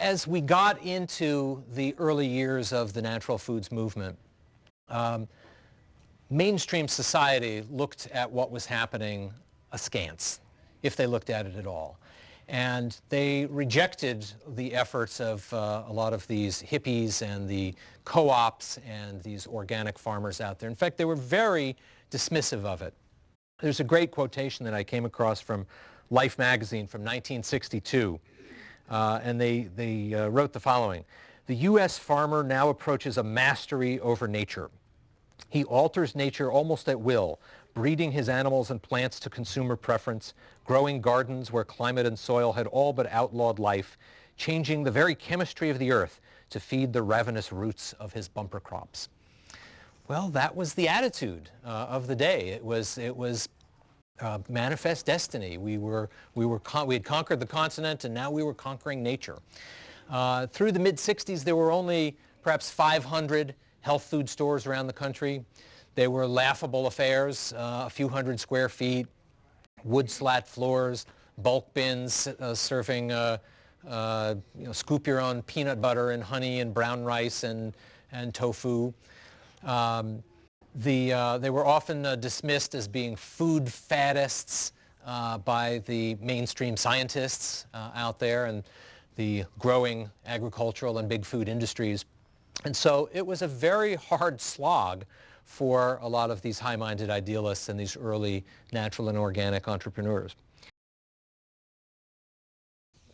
as we got into the early years of the natural foods movement, mainstream society looked at what was happening askance, if they looked at it at all. And they rejected the efforts of a lot of these hippies and the co-ops and these organic farmers out there. In fact, they were very dismissive of it. There's a great quotation that I came across from Life magazine from 1962, and they wrote the following: "The U.S. farmer now approaches a mastery over nature. He alters nature almost at will, breeding his animals and plants to consumer preference, growing gardens where climate and soil had all but outlawed life, changing the very chemistry of the earth to feed the ravenous roots of his bumper crops." Well, that was the attitude of the day. It was manifest destiny. We had conquered the continent, and now we were conquering nature. Through the mid-60s, there were only perhaps 500 health food stores around the country. They were laughable affairs, a few hundred square feet, wood slat floors, bulk bins serving scoop your own peanut butter and honey and brown rice and tofu. They were often dismissed as being food faddists by the mainstream scientists out there and the growing agricultural and big food industries. And so it was a very hard slog for a lot of these high-minded idealists and these early natural and organic entrepreneurs.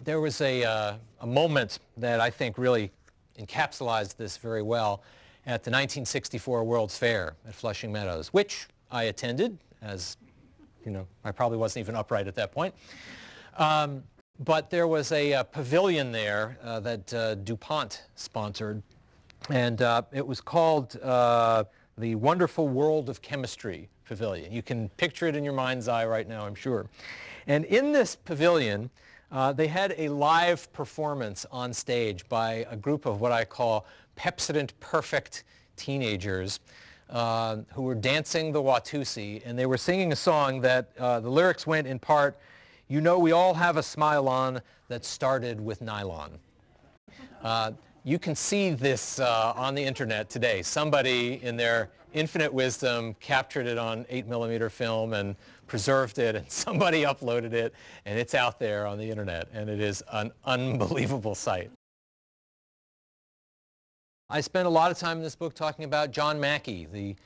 There was a moment that I think really encapsulates this very well at the 1964 World's Fair at Flushing Meadows, which I attended, as you know, I probably wasn't even upright at that point. But there was a pavilion there that DuPont sponsored, and it was called the Wonderful World of Chemistry Pavilion. You can picture it in your mind's eye right now, I'm sure. And in this pavilion, they had a live performance on stage by a group of what I call Pepsodent perfect teenagers who were dancing the Watusi, and they were singing a song that the lyrics went in part, "You know we all have a smile on that started with nylon." You can see this on the internet today. Somebody in their infinite wisdom captured it on 8mm film and preserved it, and somebody uploaded it, and it's out there on the internet, and it is an unbelievable sight. I spent a lot of time in this book talking about John Mackey, the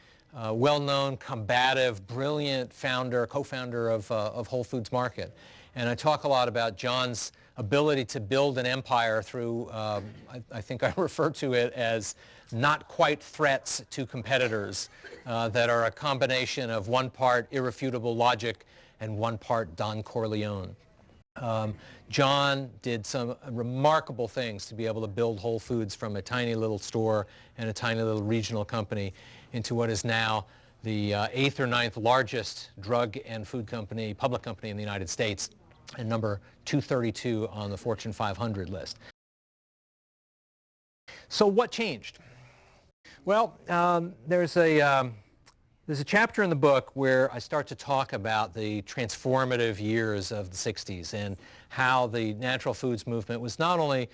well-known, combative, brilliant founder, co-founder of Whole Foods Market. And I talk a lot about John's ability to build an empire through, I think I refer to it as not quite threats to competitors that are a combination of one part irrefutable logic and one part Don Corleone. John did some remarkable things to be able to build Whole Foods from a tiny little store and a tiny little regional company into what is now the 8th or 9th largest drug and food company, public company in the United States, and number 232 on the Fortune 500 list. So what changed? Well, there's a chapter in the book where I start to talk about the transformative years of the 60s and how the natural foods movement was not only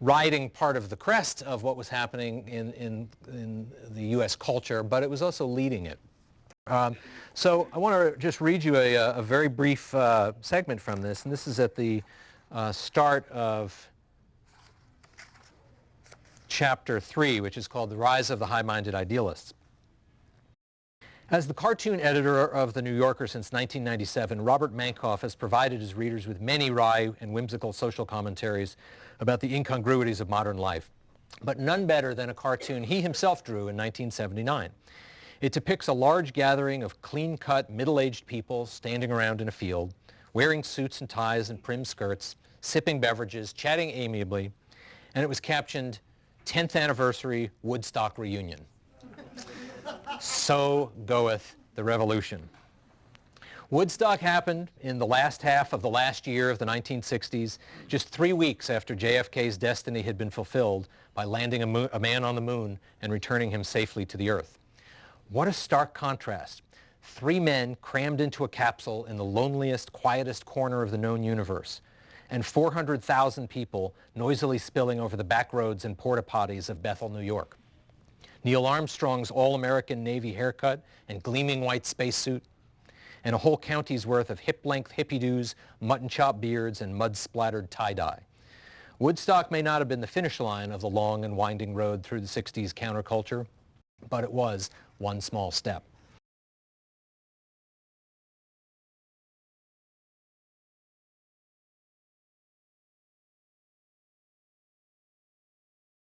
riding part of the crest of what was happening in the U.S. culture, but it was also leading it. So I want to just read you a very brief segment from this, and this is at the start of chapter 3, which is called The Rise of the High-Minded Idealists. As the cartoon editor of The New Yorker since 1997, Robert Mankoff has provided his readers with many wry and whimsical social commentaries about the incongruities of modern life, but none better than a cartoon he himself drew in 1979. It depicts a large gathering of clean-cut, middle-aged people standing around in a field, wearing suits and ties and prim skirts, sipping beverages, chatting amiably, and it was captioned, 10th Anniversary Woodstock Reunion. So goeth the revolution. Woodstock happened in the last half of the last year of the 1960s, just 3 weeks after JFK's destiny had been fulfilled by landing a man on the moon and returning him safely to the Earth. What a stark contrast. 3 men crammed into a capsule in the loneliest, quietest corner of the known universe. and 400,000 people noisily spilling over the back roads and porta potties of Bethel, New York. Neil Armstrong's all-American Navy haircut and gleaming white spacesuit, and a whole county's worth of hip-length hippie-doos, mutton-chop beards, and mud-splattered tie-dye. Woodstock may not have been the finish line of the long and winding road through the 60s counterculture, but it was one small step.